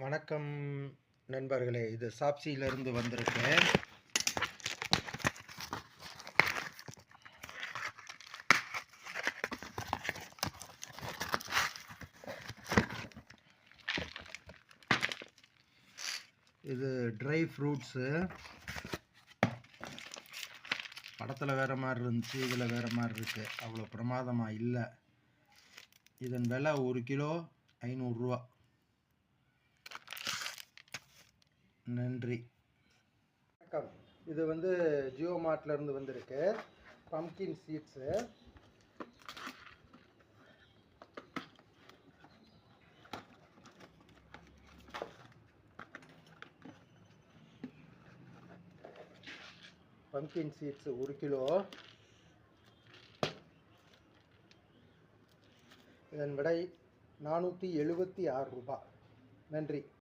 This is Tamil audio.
வணக்கம் நண்பர்களே, இது சாப்சியிலிருந்து வந்திருக்கேன். இது ட்ரை ஃப்ரூட்ஸு. படத்தில் வேறு மாதிரி இருந்துச்சு, இதில் வேறு மாதிரி இருக்குது. அவ்வளோ பிரமாதமாக இல்லை. இதன் விலை 1 கிலோ 500 ரூபா. நன்றி. வணக்கம். இது ஜியோ மார்ட்லேருந்து வந்திருக்கு. Pumpkin seeds. Pumpkin seeds 1 kilo. இதன் விலை 476 ரூபாய். நன்றி.